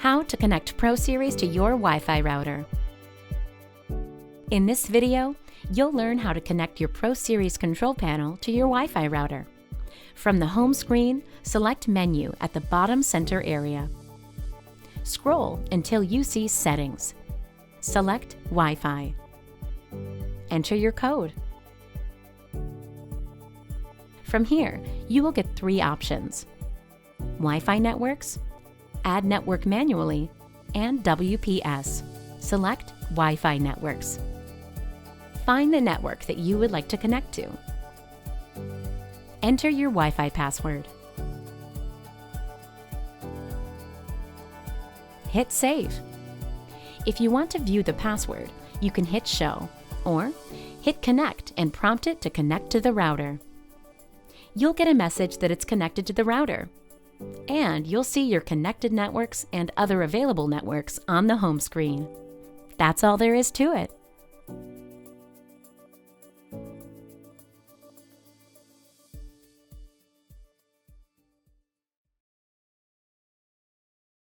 How to connect ProSeries to your Wi-Fi router. In this video, you'll learn how to connect your ProSeries control panel to your Wi-Fi router. From the home screen, select Menu at the bottom center area. Scroll until you see Settings. Select Wi-Fi. Enter your code. From here, you will get three options: Wi-Fi networks, Add network manually, and WPS. Select Wi-Fi networks. Find the network that you would like to connect to. Enter your Wi-Fi password. Hit Save. If you want to view the password, you can hit Show, or hit Connect and prompt it to connect to the router. You'll get a message that it's connected to the router, and you'll see your connected networks and other available networks on the home screen. That's all there is to it.